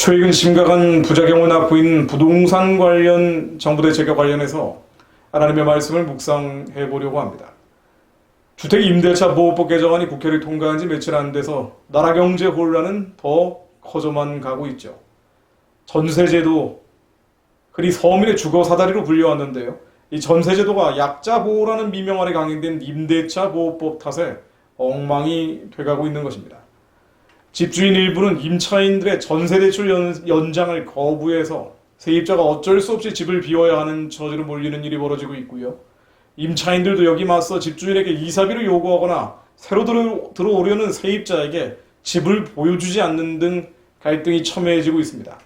최근 심각한 부작용을 낳고 있는 부동산 관련 정부 대책과 관련해서 하나님의 말씀을 묵상해 보려고 합니다. 주택임대차 보호법 개정안이 국회를 통과한 지 며칠 안 돼서 나라 경제 혼란은 더 커져만 가고 있죠. 전세제도, 흔히 서민의 주거 사다리로 불려왔는데요. 이 전세제도가 약자 보호라는 미명 아래 강행된 임대차 보호법 탓에 엉망이 돼가고 있는 것입니다. 집주인 일부는 임차인들의 전세대출 연장을 거부해서 세입자가 어쩔 수 없이 집을 비워야 하는 처지로 몰리는 일이 벌어지고 있고요. 임차인들도 여기 맞서 집주인에게 이사비를 요구하거나 새로 들어오려는 세입자에게 집을 보여주지 않는 등 갈등이 첨예해지고 있습니다.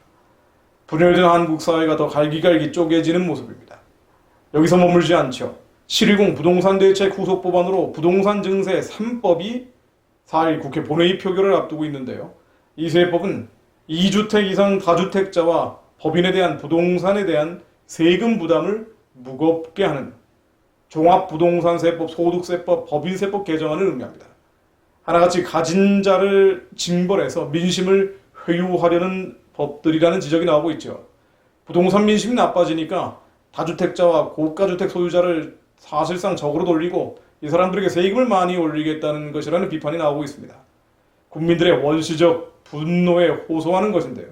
분열된 한국 사회가 더 갈기갈기 쪼개지는 모습입니다. 여기서 머물지 않죠. 7.10 부동산 대책 후속 법안으로 부동산 증세 3법이 4일 국회 본회의 표결을 앞두고 있는데요. 이 세법은 2주택 이상 다주택자와 법인에 대한 부동산에 대한 세금 부담을 무겁게 하는 종합부동산세법, 소득세법, 법인세법 개정안을 의미합니다. 하나같이 가진 자를 징벌해서 민심을 회유하려는 법들이라는 지적이 나오고 있죠. 부동산 민심이 나빠지니까 다주택자와 고가주택 소유자를 사실상 적으로 돌리고 이 사람들에게 세금을 많이 올리겠다는 것이라는 비판이 나오고 있습니다. 국민들의 원시적 분노에 호소하는 것인데요.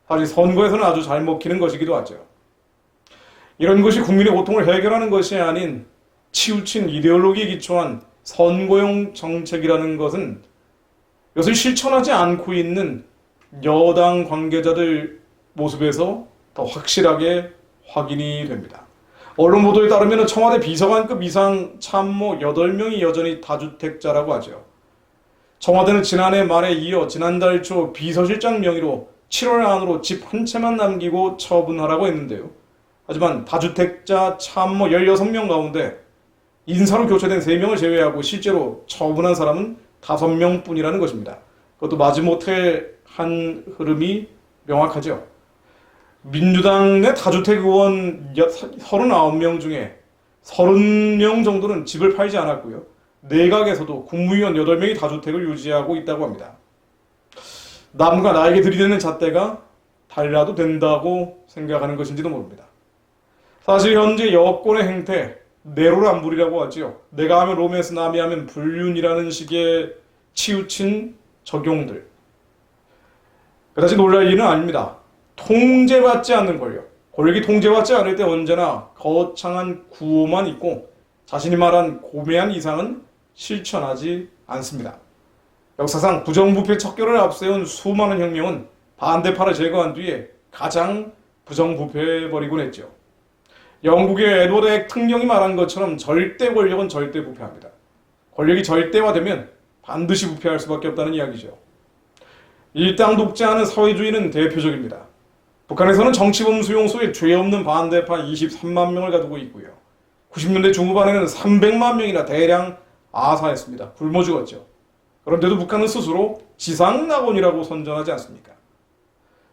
사실 선거에서는 아주 잘 먹히는 것이기도 하죠. 이런 것이 국민의 고통을 해결하는 것이 아닌 치우친 이데올로기에 기초한 선거용 정책이라는 것은 이것을 실천하지 않고 있는 여당 관계자들 모습에서 더 확실하게 확인이 됩니다. 언론 보도에 따르면 청와대 비서관급 이상 참모 8명이 여전히 다주택자라고 하죠. 청와대는 지난해 말에 이어 지난달 초 비서실장 명의로 7월 안으로 집 한 채만 남기고 처분하라고 했는데요. 하지만 다주택자 참모 16명 가운데 인사로 교체된 3명을 제외하고 실제로 처분한 사람은 5명 뿐이라는 것입니다. 그것도 마지못해 한 흐름이 명확하죠. 민주당 내 다주택 의원 39명 중에 30명 정도는 집을 팔지 않았고요. 내각에서도 국무위원 8명이 다주택을 유지하고 있다고 합니다. 남과 나에게 들이대는 잣대가 달라도 된다고 생각하는 것인지도 모릅니다. 사실 현재 여권의 행태, 내로남불이라고 하지요. 내가 하면 로맨스, 남이 하면 불륜이라는 식의 치우친 적용들. 그다지 놀랄 일은 아닙니다. 통제받지 않는 권력이 통제받지 않을 때 언제나 거창한 구호만 있고 자신이 말한 고매한 이상은 실천하지 않습니다. 역사상 부정부패 척결을 앞세운 수많은 혁명은 반대파를 제거한 뒤에 가장 부정부패해버리곤 했죠. 영국의 에드워드 액 특령이 말한 것처럼 절대 권력은 절대 부패합니다. 권력이 절대화되면 반드시 부패할 수밖에 없다는 이야기죠. 일당 독재하는 사회주의는 대표적입니다. 북한에서는 정치범 수용소에 죄 없는 반대파 23만 명을 가두고 있고요. 90년대 중후반에는 300만 명이나 대량 아사했습니다. 굶어 죽었죠. 그런데도 북한은 스스로 지상낙원이라고 선전하지 않습니까?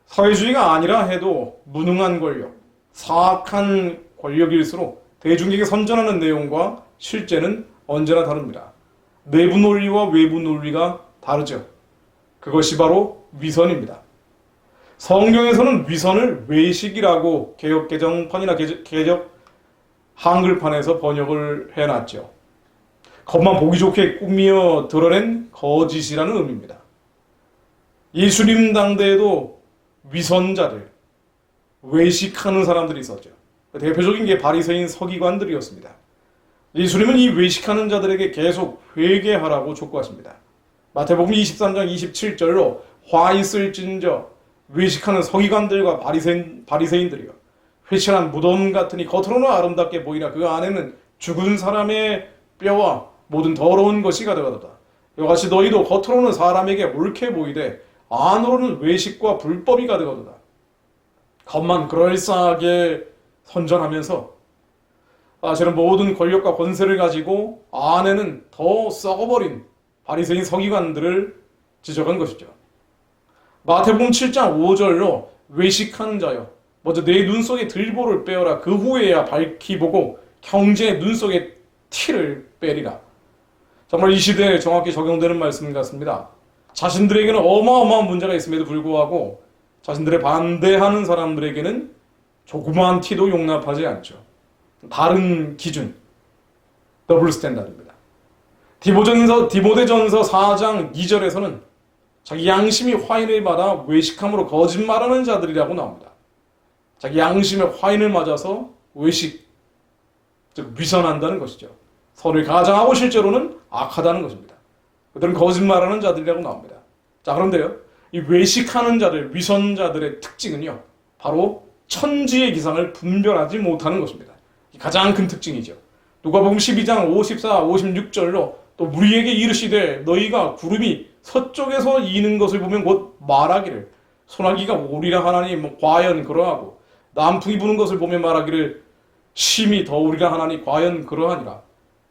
사회주의가 아니라 해도 무능한 권력, 사악한 권력일수록 대중에게 선전하는 내용과 실제는 언제나 다릅니다. 내부 논리와 외부 논리가 다르죠. 그것이 바로 위선입니다. 성경에서는 위선을 외식이라고 개역 개정판이나 개역 한글판에서 번역을 해놨죠. 겉만 보기 좋게 꾸미어 드러낸 거짓이라는 의미입니다. 예수님 당대에도 위선자들, 외식하는 사람들이 있었죠. 대표적인 게 바리새인 서기관들이었습니다. 예수님은 이 외식하는 자들에게 계속 회개하라고 촉구하십니다. 마태복음 23장 27절로 화 있을진저 외식하는 서기관들과 바리새인들이요. 회칠한 무덤 같으니 겉으로는 아름답게 보이나 그 안에는 죽은 사람의 뼈와 모든 더러운 것이 가득하도다. 이같이 너희도 겉으로는 사람에게 옳게 보이되 안으로는 외식과 불법이 가득하도다. 겉만 그럴싸하게 선전하면서 사실은 모든 권력과 권세를 가지고 안에는 더 썩어버린 바리새인 서기관들을 지적한 것이죠. 마태복음 7장 5절로 외식하는 자여 먼저 내 눈 속에 들보를 빼어라. 그 후에야 밝히 보고 형제의 눈 속에 티를 빼리라. 정말 이 시대에 정확히 적용되는 말씀 같습니다. 자신들에게는 어마어마한 문제가 있음에도 불구하고 자신들의 반대하는 사람들에게는 조그마한 티도 용납하지 않죠. 다른 기준, 더블 스탠다드입니다. 디모데전서 4장 2절에서는 자기 양심이 화인을 받아 외식함으로 거짓말하는 자들이라고 나옵니다. 자기 양심의 화인을 맞아서 외식, 즉 위선한다는 것이죠. 선을 가장하고 실제로는 악하다는 것입니다. 그들은 거짓말하는 자들이라고 나옵니다. 자, 그런데요, 이 외식하는 자들, 위선자들의 특징은요, 바로 천지의 기상을 분별하지 못하는 것입니다. 가장 큰 특징이죠. 누가복음 12장 54, 56절로 또 우리에게 이르시되 너희가 구름이 서쪽에서 이는 것을 보면 곧 말하기를 소나기가 오리라 하나니 과연 그러하고 남풍이 부는 것을 보면 말하기를 심히 더우리라 하나니 과연 그러하니라.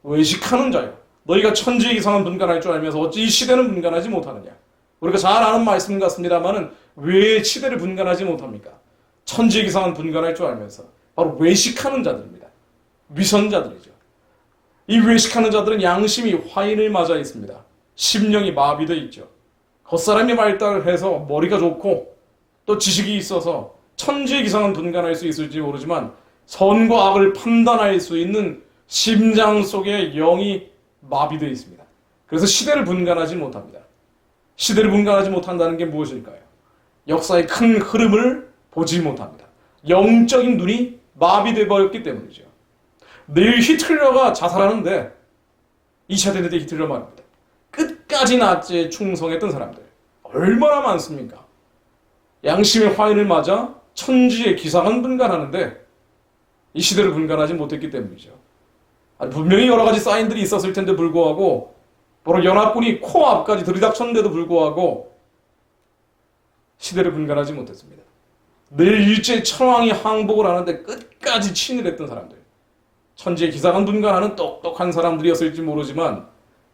외식하는 자여, 너희가 천지의 기상은 분간할 줄 알면서 어찌 이 시대는 분간하지 못하느냐. 우리가 잘 아는 말씀 같습니다만은 왜 시대를 분간하지 못합니까? 천지의 기상은 분간할 줄 알면서 바로 외식하는 자들입니다. 위선자들이죠. 이 외식하는 자들은 양심이 화인을 맞아 있습니다. 심령이 마비되어 있죠. 겉사람이 발달해서 머리가 좋고 또 지식이 있어서 천지의 기상은 분간할 수 있을지 모르지만 선과 악을 판단할 수 있는 심장 속에 영이 마비되어 있습니다. 그래서 시대를 분간하지 못합니다. 시대를 분간하지 못한다는 게 무엇일까요? 역사의 큰 흐름을 보지 못합니다. 영적인 눈이 마비되어 버렸기 때문이죠. 내일 히틀러가 자살하는데 2차 대전 때 히틀러 말입니다. 끝까지 나치에 충성했던 사람들 얼마나 많습니까? 양심의 화인을 맞아 천지의 기상은 분간하는데 이 시대를 분간하지 못했기 때문이죠. 분명히 여러 가지 사인들이 있었을 텐데 불구하고 바로 연합군이 코앞까지 들이닥쳤는데도 불구하고 시대를 분간하지 못했습니다. 내일 일제 천황이 항복을 하는데 끝까지 친일했던 사람들, 천지의 기상은 분간하는 똑똑한 사람들이었을지 모르지만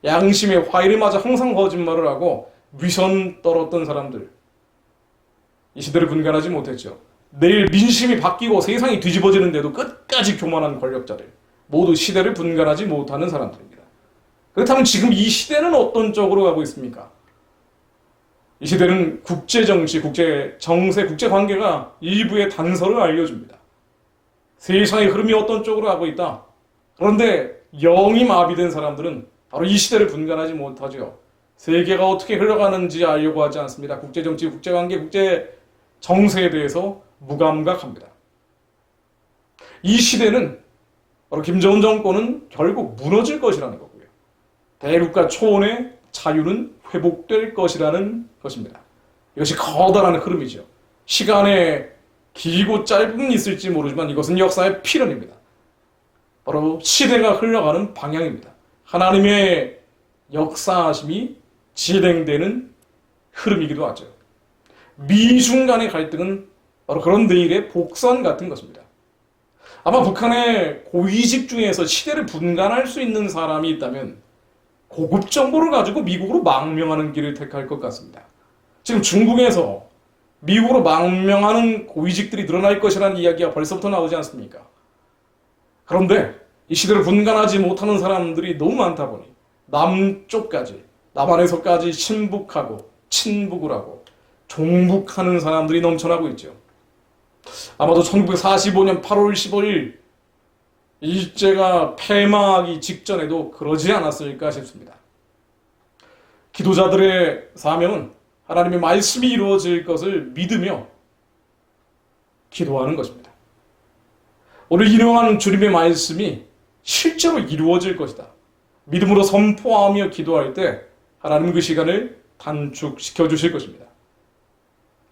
양심의 화인을 맞아 항상 거짓말을 하고 위선 떨었던 사람들, 이 시대를 분간하지 못했죠. 내일 민심이 바뀌고 세상이 뒤집어지는데도 끝까지 교만한 권력자들, 모두 시대를 분간하지 못하는 사람들입니다. 그렇다면 지금 이 시대는 어떤 쪽으로 가고 있습니까? 이 시대는 국제정치, 국제정세, 국제관계가 일부의 단서를 알려줍니다. 세상의 흐름이 어떤 쪽으로 가고 있다. 그런데 영이 마비된 사람들은 바로 이 시대를 분간하지 못하죠. 세계가 어떻게 흘러가는지 알려고 하지 않습니다. 국제정치, 국제관계, 국제정세에 대해서 무감각합니다. 이 시대는 바로 김정은 정권은 결국 무너질 것이라는 거고요. 대륙과 초원의 자유는 회복될 것이라는 것입니다. 이것이 커다란 흐름이죠. 시간의 길고 짧음이 있을지 모르지만 이것은 역사의 필연입니다. 바로 시대가 흘러가는 방향입니다. 하나님의 역사하심이 진행되는 흐름이기도 하죠. 미중 간의 갈등은 바로 그런 내일의 복선 같은 것입니다. 아마 북한의 고위직 중에서 시대를 분간할 수 있는 사람이 있다면 고급 정보를 가지고 미국으로 망명하는 길을 택할 것 같습니다. 지금 중국에서 미국으로 망명하는 고위직들이 늘어날 것이라는 이야기가 벌써부터 나오지 않습니까? 그런데 이 시대를 분간하지 못하는 사람들이 너무 많다 보니 남쪽까지, 남한에서까지 친북하고 친북을 하고 종북하는 사람들이 넘쳐나고 있죠. 아마도 1945년 8월 15일 일제가 패망하기 직전에도 그러지 않았을까 싶습니다. 기도자들의 사명은 하나님의 말씀이 이루어질 것을 믿으며 기도하는 것입니다. 오늘 인용한 주님의 말씀이 실제로 이루어질 것이다. 믿음으로 선포하며 기도할 때 하나님 그 시간을 단축시켜 주실 것입니다.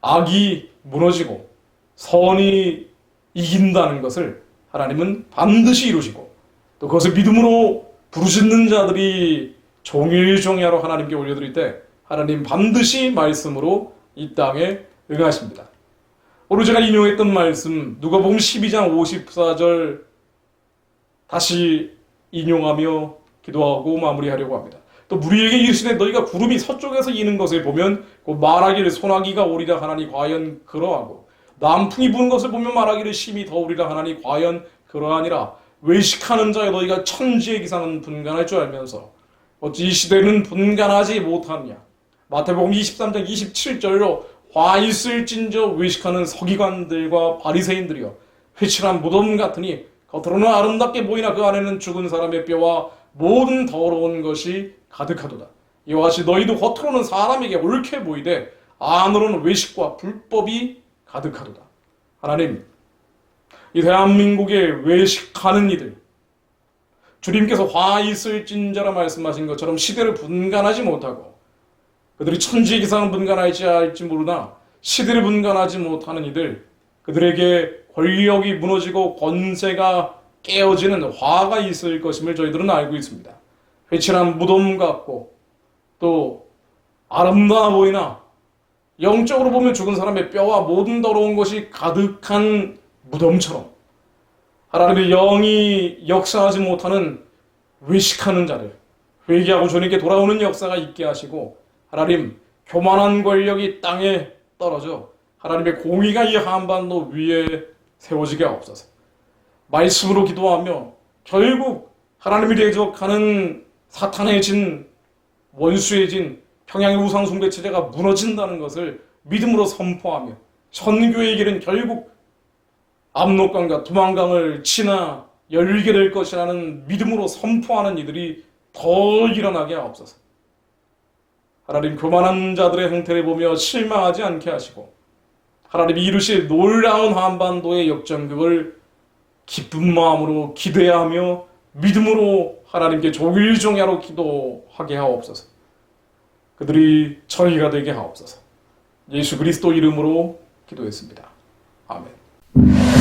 악이 무너지고 선이 이긴다는 것을 하나님은 반드시 이루시고 또 그것을 믿음으로 부르짖는 자들이 종일종이하러 하나님께 올려드릴 때 하나님 반드시 말씀으로 이 땅에 응하십니다. 오늘 제가 인용했던 말씀 누가복음 12장 54절 다시 인용하며 기도하고 마무리하려고 합니다. 또 우리에게 이르시되 너희가 구름이 서쪽에서 이는 것을 보면 곧 말하기를 소나기가 오리라 하나니 과연 그러하고 남풍이 부는 것을 보면 말하기를 심히 더우리라 하나니 과연 그러하니라. 외식하는 자여 너희가 천지의 기상은 분간할 줄 알면서 어찌 이 시대는 분간하지 못하느냐. 마태복음 23장 27절로 화 있을진저 외식하는 서기관들과 바리새인들이여 회칠한 무덤 같으니 겉으로는 아름답게 보이나 그 안에는 죽은 사람의 뼈와 모든 더러운 것이 가득하도다. 이와 같이 너희도 겉으로는 사람에게 옳게 보이되 안으로는 외식과 불법이 가득하도다. 하나님, 이 대한민국에 외식하는 이들, 주님께서 화 있을진저라 말씀하신 것처럼 시대를 분간하지 못하고 그들이 천지기상은 분간할지 알지 모르나 시대를 분간하지 못하는 이들, 그들에게 권력이 무너지고 권세가 깨어지는 화가 있을 것임을 저희들은 알고 있습니다. 회칠한 무덤 같고 또 아름다워 보이나 영적으로 보면 죽은 사람의 뼈와 모든 더러운 것이 가득한 무덤처럼 하나님의 영이 역사하지 못하는 외식하는 자들, 회개하고 주님께 돌아오는 역사가 있게 하시고 하나님, 교만한 권력이 땅에 떨어져 하나님의 공의가 이 한반도 위에 세워지게 하옵소서. 말씀으로 기도하며 결국 하나님이 대적하는 사탄의 진, 원수의 진, 평양의 우상 숭배 체제가 무너진다는 것을 믿음으로 선포하며 선교의 길은 결국 압록강과 두만강을 지나 열리게 될 것이라는 믿음으로 선포하는 이들이 더 일어나게 하옵소서. 하나님, 교만한 자들의 행태를 보며 실망하지 않게 하시고 하나님이 이루실 놀라운 한반도의 역전극을 기쁜 마음으로 기대하며 믿음으로 하나님께 조길종야로 기도하게 하옵소서. 그들이 저희가 되게 하옵소서. 예수 그리스도 이름으로 기도했습니다. 아멘.